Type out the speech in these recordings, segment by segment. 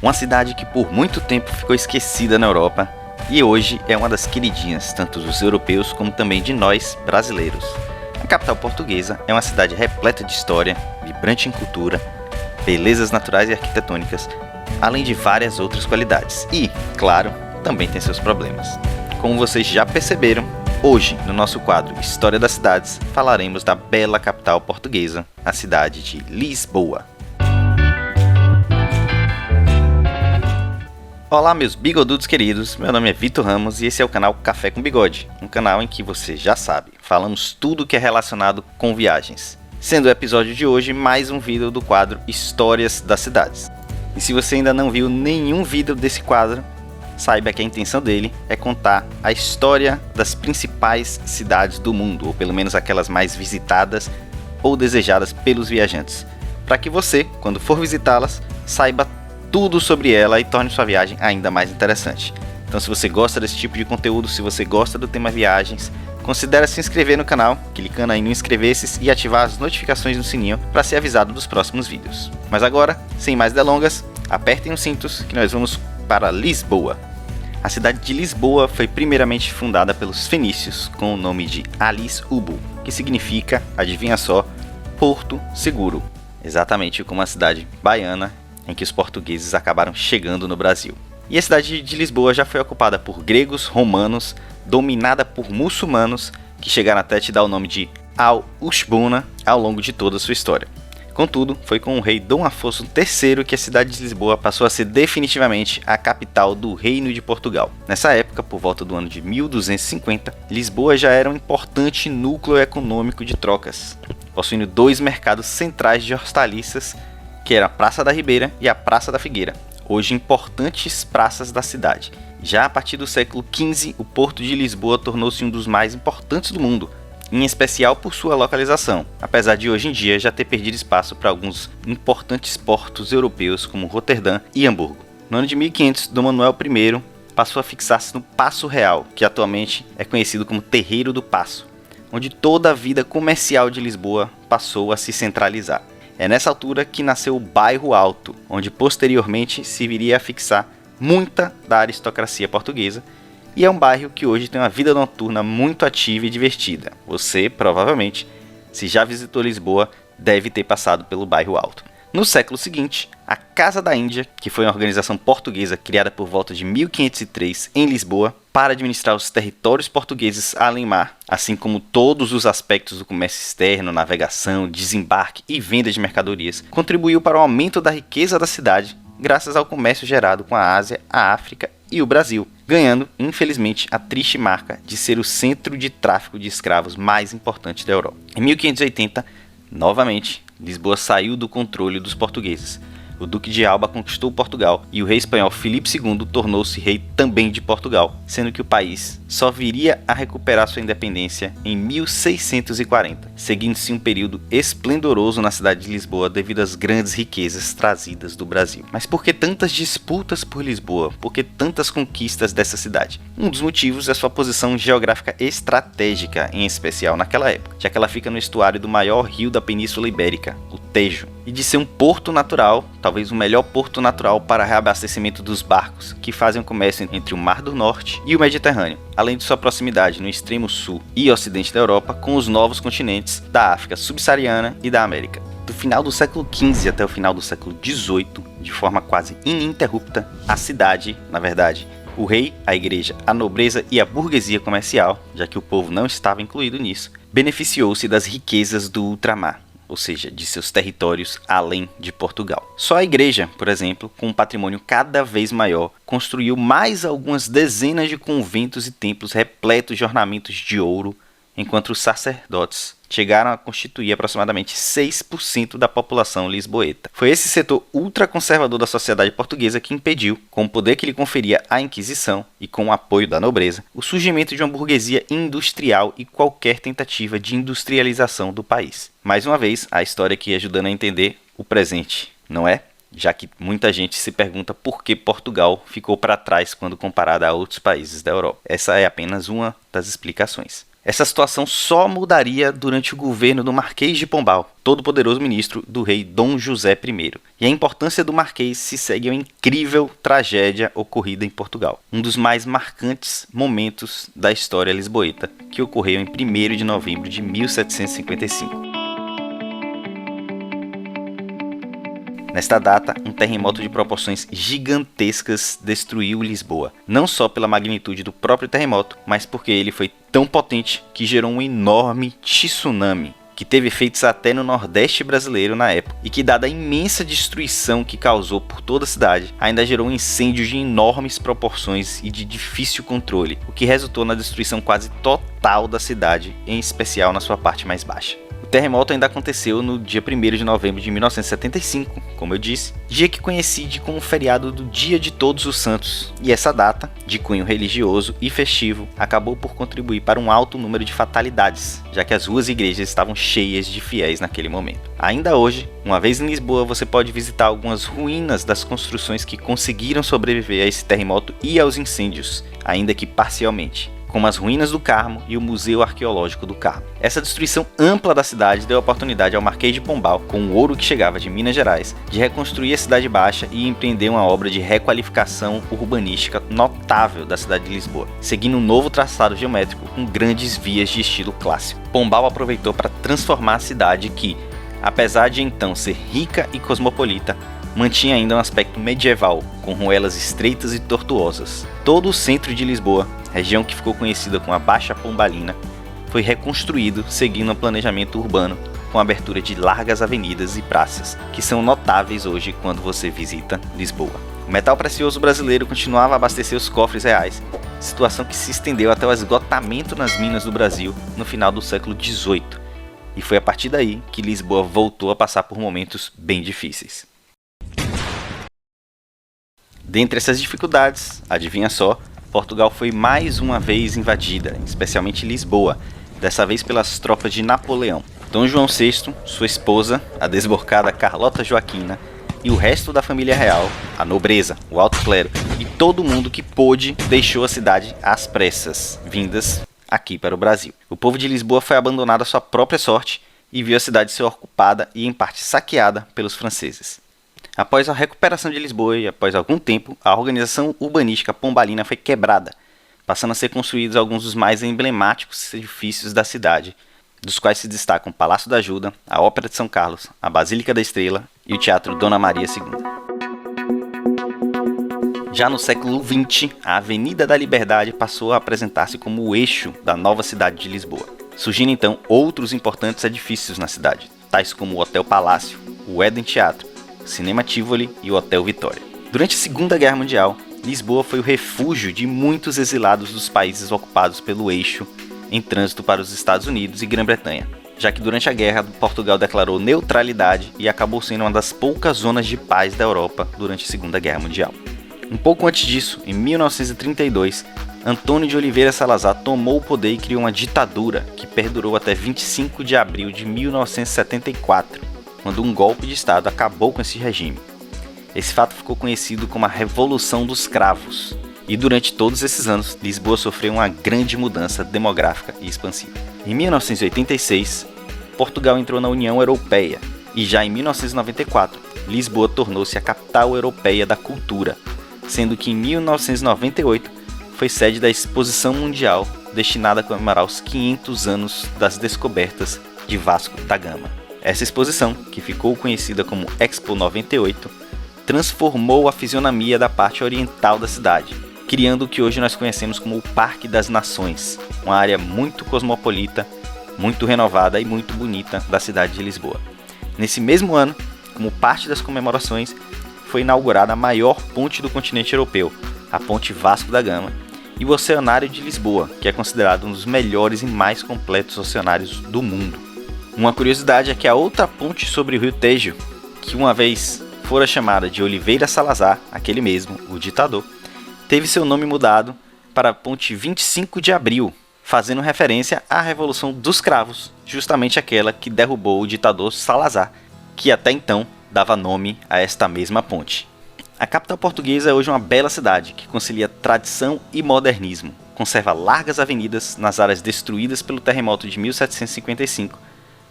Uma cidade que por muito tempo ficou esquecida na Europa e hoje é uma das queridinhas tanto dos europeus como também de nós, brasileiros. A capital portuguesa é uma cidade repleta de história, vibrante em cultura, belezas naturais e arquitetônicas, além de várias outras qualidades. E, claro, também tem seus problemas. Como vocês já perceberam, hoje, no nosso quadro História das Cidades, falaremos da bela capital portuguesa, a cidade de Lisboa. Olá meus bigodudos queridos, meu nome é Vitor Ramos e esse é o canal Café com Bigode, um canal em que você já sabe, falamos tudo que é relacionado com viagens. Sendo o episódio de hoje mais um vídeo do quadro Histórias das Cidades. E se você ainda não viu nenhum vídeo desse quadro, saiba que a intenção dele é contar a história das principais cidades do mundo, ou pelo menos aquelas mais visitadas ou desejadas pelos viajantes, para que você, quando for visitá-las, saiba tudo sobre ela e torne sua viagem ainda mais interessante. Então se você gosta desse tipo de conteúdo, se você gosta do tema viagens, considere se inscrever no canal, clicando aí no inscrever-se e ativar as notificações no sininho para ser avisado dos próximos vídeos. Mas agora, sem mais delongas, apertem os cintos que nós vamos para Lisboa. A cidade de Lisboa foi primeiramente fundada pelos fenícios com o nome de Alis Ubu, que significa, adivinha só, Porto Seguro, exatamente como a cidade baiana em que os portugueses acabaram chegando no Brasil. E a cidade de Lisboa já foi ocupada por gregos, romanos, dominada por muçulmanos, que chegaram até te dar o nome de Al-Ushbuna ao longo de toda a sua história. Contudo, foi com o rei Dom Afonso III que a cidade de Lisboa passou a ser definitivamente a capital do Reino de Portugal. Nessa época, por volta do ano de 1250, Lisboa já era um importante núcleo econômico de trocas, possuindo dois mercados centrais de hortaliças, que era a Praça da Ribeira e a Praça da Figueira, hoje importantes praças da cidade. Já a partir do século XV, o Porto de Lisboa tornou-se um dos mais importantes do mundo, em especial por sua localização, apesar de hoje em dia já ter perdido espaço para alguns importantes portos europeus como Roterdã e Hamburgo. No ano de 1500, Dom Manuel I passou a fixar-se no Paço Real, que atualmente é conhecido como Terreiro do Paço, onde toda a vida comercial de Lisboa passou a se centralizar. É nessa altura que nasceu o Bairro Alto, onde posteriormente se viria a fixar muita da aristocracia portuguesa, e é um bairro que hoje tem uma vida noturna muito ativa e divertida. Você, provavelmente, se já visitou Lisboa, deve ter passado pelo Bairro Alto. No século seguinte, a Casa da Índia, que foi uma organização portuguesa criada por volta de 1503 em Lisboa, para administrar os territórios portugueses além-mar, assim como todos os aspectos do comércio externo, navegação, desembarque e venda de mercadorias, contribuiu para o aumento da riqueza da cidade, graças ao comércio gerado com a Ásia, a África e o Brasil, ganhando, infelizmente, a triste marca de ser o centro de tráfico de escravos mais importante da Europa. Em 1580, novamente, Lisboa saiu do controle dos portugueses. O Duque de Alba conquistou Portugal e o rei espanhol Filipe II tornou-se rei também de Portugal, sendo que o país só viria a recuperar sua independência em 1640, seguindo-se um período esplendoroso na cidade de Lisboa devido às grandes riquezas trazidas do Brasil. Mas por que tantas disputas por Lisboa? Por que tantas conquistas dessa cidade? Um dos motivos é sua posição geográfica estratégica, em especial naquela época, já que ela fica no estuário do maior rio da Península Ibérica, o Tejo, e de ser um porto natural, talvez o melhor porto natural para reabastecimento dos barcos que fazem o comércio entre o Mar do Norte e o Mediterrâneo, além de sua proximidade no extremo sul e ocidente da Europa com os novos continentes da África subsaariana e da América. Do final do século XV até o final do século XVIII, de forma quase ininterrupta, a cidade, na verdade, o rei, a igreja, a nobreza e a burguesia comercial, já que o povo não estava incluído nisso, beneficiou-se das riquezas do ultramar, ou seja, de seus territórios além de Portugal. Só a igreja, por exemplo, com um patrimônio cada vez maior, construiu mais algumas dezenas de conventos e templos repletos de ornamentos de ouro, enquanto os sacerdotes chegaram a constituir aproximadamente 6% da população lisboeta. Foi esse setor ultraconservador da sociedade portuguesa que impediu, com o poder que lhe conferia a Inquisição e com o apoio da nobreza, o surgimento de uma burguesia industrial e qualquer tentativa de industrialização do país. Mais uma vez, a história aqui ajudando a entender o presente, não é? Já que muita gente se pergunta por que Portugal ficou para trás quando comparada a outros países da Europa. Essa é apenas uma das explicações. Essa situação só mudaria durante o governo do Marquês de Pombal, todo-poderoso ministro do rei Dom José I. E a importância do Marquês se segue a uma incrível tragédia ocorrida em Portugal. Um dos mais marcantes momentos da história lisboeta, que ocorreu em 1º de novembro de 1755. Nesta data, um terremoto de proporções gigantescas destruiu Lisboa, não só pela magnitude do próprio terremoto, mas porque ele foi tão potente que gerou um enorme tsunami, que teve efeitos até no Nordeste brasileiro na época, e que, dada a imensa destruição que causou por toda a cidade, ainda gerou um incêndio de enormes proporções e de difícil controle, o que resultou na destruição quase total da cidade, em especial na sua parte mais baixa. O terremoto ainda aconteceu no dia 1º de novembro de 1975, como eu disse, dia que coincide com o feriado do Dia de Todos os Santos, e essa data, de cunho religioso e festivo, acabou por contribuir para um alto número de fatalidades, já que as ruas e igrejas estavam cheias de fiéis naquele momento. Ainda hoje, uma vez em Lisboa, você pode visitar algumas ruínas das construções que conseguiram sobreviver a esse terremoto e aos incêndios, ainda que parcialmente, como as ruínas do Carmo e o Museu Arqueológico do Carmo. Essa destruição ampla da cidade deu a oportunidade ao Marquês de Pombal, com o ouro que chegava de Minas Gerais, de reconstruir a Cidade Baixa e empreender uma obra de requalificação urbanística notável da cidade de Lisboa, seguindo um novo traçado geométrico com grandes vias de estilo clássico. Pombal aproveitou para transformar a cidade que, apesar de então ser rica e cosmopolita, mantinha ainda um aspecto medieval, com ruelas estreitas e tortuosas. Todo o centro de Lisboa, região que ficou conhecida como a Baixa Pombalina, foi reconstruído seguindo um planejamento urbano com a abertura de largas avenidas e praças, que são notáveis hoje quando você visita Lisboa. O metal precioso brasileiro continuava a abastecer os cofres reais, situação que se estendeu até o esgotamento nas minas do Brasil no final do século XVIII, e foi a partir daí que Lisboa voltou a passar por momentos bem difíceis. Dentre essas dificuldades, adivinha só, Portugal foi mais uma vez invadida, especialmente Lisboa, dessa vez pelas tropas de Napoleão. Dom João VI, sua esposa, a desbocada Carlota Joaquina, e o resto da família real, a nobreza, o alto clero e todo mundo que pôde deixou a cidade às pressas, vindas aqui para o Brasil. O povo de Lisboa foi abandonado à sua própria sorte e viu a cidade ser ocupada e em parte saqueada pelos franceses. Após a recuperação de Lisboa e após algum tempo, a organização urbanística pombalina foi quebrada, passando a ser construídos alguns dos mais emblemáticos edifícios da cidade, dos quais se destacam o Palácio da Ajuda, a Ópera de São Carlos, a Basílica da Estrela e o Teatro Dona Maria II. Já no século XX, a Avenida da Liberdade passou a apresentar-se como o eixo da nova cidade de Lisboa, surgindo então outros importantes edifícios na cidade, tais como o Hotel Palácio, o Éden Teatro, o Cinema Tivoli e o Hotel Vitória. Durante a Segunda Guerra Mundial, Lisboa foi o refúgio de muitos exilados dos países ocupados pelo eixo em trânsito para os Estados Unidos e Grã-Bretanha, já que durante a guerra Portugal declarou neutralidade e acabou sendo uma das poucas zonas de paz da Europa durante a Segunda Guerra Mundial. Um pouco antes disso, em 1932, Antônio de Oliveira Salazar tomou o poder e criou uma ditadura que perdurou até 25 de abril de 1974, quando um golpe de Estado acabou com esse regime. Esse fato ficou conhecido como a Revolução dos Cravos, e durante todos esses anos, Lisboa sofreu uma grande mudança demográfica e expansiva. Em 1986, Portugal entrou na União Europeia, e já em 1994, Lisboa tornou-se a capital europeia da cultura, sendo que em 1998 foi sede da Exposição Mundial destinada a comemorar os 500 anos das descobertas de Vasco da Gama. Essa exposição, que ficou conhecida como Expo 98, transformou a fisionomia da parte oriental da cidade, criando o que hoje nós conhecemos como o Parque das Nações, uma área muito cosmopolita, muito renovada e muito bonita da cidade de Lisboa. Nesse mesmo ano, como parte das comemorações, foi inaugurada a maior ponte do continente europeu, a Ponte Vasco da Gama, e o Oceanário de Lisboa, que é considerado um dos melhores e mais completos oceanários do mundo. Uma curiosidade é que a outra ponte sobre o rio Tejo, que uma vez fora chamada de Oliveira Salazar, aquele mesmo, o ditador, teve seu nome mudado para a Ponte 25 de Abril, fazendo referência à Revolução dos Cravos, justamente aquela que derrubou o ditador Salazar, que até então dava nome a esta mesma ponte. A capital portuguesa é hoje uma bela cidade que concilia tradição e modernismo. Conserva largas avenidas nas áreas destruídas pelo terremoto de 1755,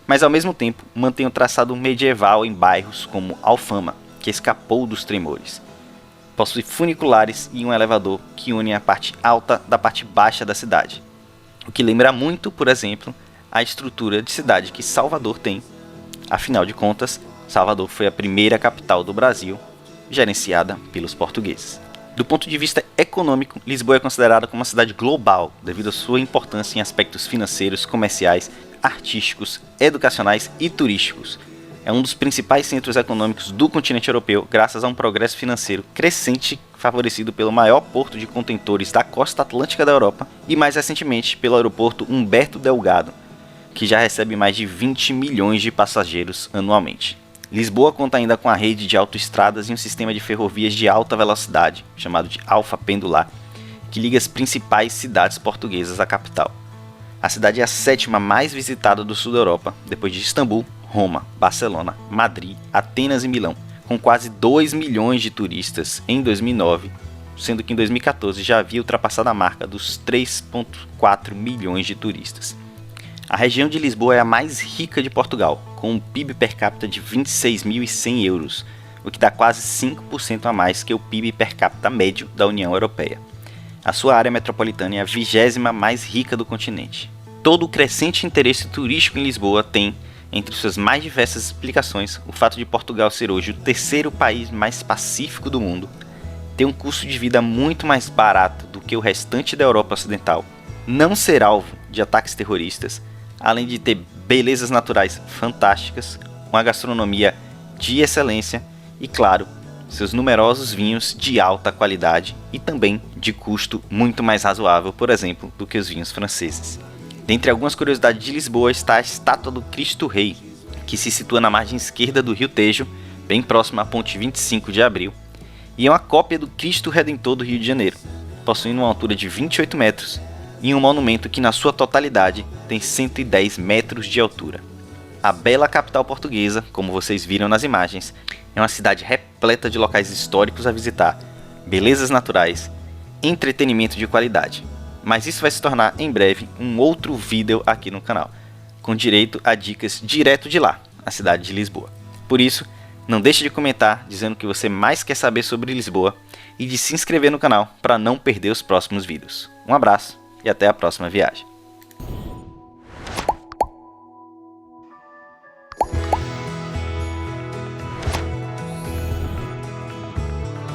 mas ao mesmo tempo mantém o traçado medieval em bairros como Alfama, que escapou dos tremores. Possui funiculares e um elevador que unem a parte alta da parte baixa da cidade, o que lembra muito, por exemplo, a estrutura de cidade que Salvador tem. Afinal de contas, Salvador foi a primeira capital do Brasil gerenciada pelos portugueses. Do ponto de vista econômico, Lisboa é considerada como uma cidade global devido à sua importância em aspectos financeiros, comerciais, artísticos, educacionais e turísticos. É um dos principais centros econômicos do continente europeu, graças a um progresso financeiro crescente favorecido pelo maior porto de contentores da costa atlântica da Europa e, mais recentemente, pelo aeroporto Humberto Delgado, que já recebe mais de 20 milhões de passageiros anualmente. Lisboa conta ainda com a rede de autoestradas e um sistema de ferrovias de alta velocidade, chamado de Alfa Pendular, que liga as principais cidades portuguesas à capital. A cidade é a sétima mais visitada do sul da Europa, depois de Istambul, Roma, Barcelona, Madrid, Atenas e Milão, com quase 2 milhões de turistas em 2009, sendo que em 2014 já havia ultrapassado a marca dos 3,4 milhões de turistas. A região de Lisboa é a mais rica de Portugal, com um PIB per capita de 26.100 euros, o que dá quase 5% a mais que o PIB per capita médio da União Europeia. A sua área metropolitana é a 20ª mais rica do continente. Todo o crescente interesse turístico em Lisboa tem, entre suas mais diversas explicações, o fato de Portugal ser hoje o terceiro país mais pacífico do mundo, ter um custo de vida muito mais barato do que o restante da Europa Ocidental, não ser alvo de ataques terroristas, além de ter belezas naturais fantásticas, uma gastronomia de excelência e, claro, seus numerosos vinhos de alta qualidade e também de custo muito mais razoável, por exemplo, do que os vinhos franceses. Dentre algumas curiosidades de Lisboa está a estátua do Cristo Rei, que se situa na margem esquerda do Rio Tejo, bem próximo à ponte 25 de Abril, e é uma cópia do Cristo Redentor do Rio de Janeiro, possuindo uma altura de 28 metros, e um monumento que na sua totalidade tem 110 metros de altura. A bela capital portuguesa, como vocês viram nas imagens, é uma cidade repleta de locais históricos a visitar, belezas naturais, entretenimento de qualidade. Mas isso vai se tornar em breve um outro vídeo aqui no canal, com direito a dicas direto de lá, a cidade de Lisboa. Por isso, não deixe de comentar dizendo o que você mais quer saber sobre Lisboa e de se inscrever no canal para não perder os próximos vídeos. Um abraço e até a próxima viagem.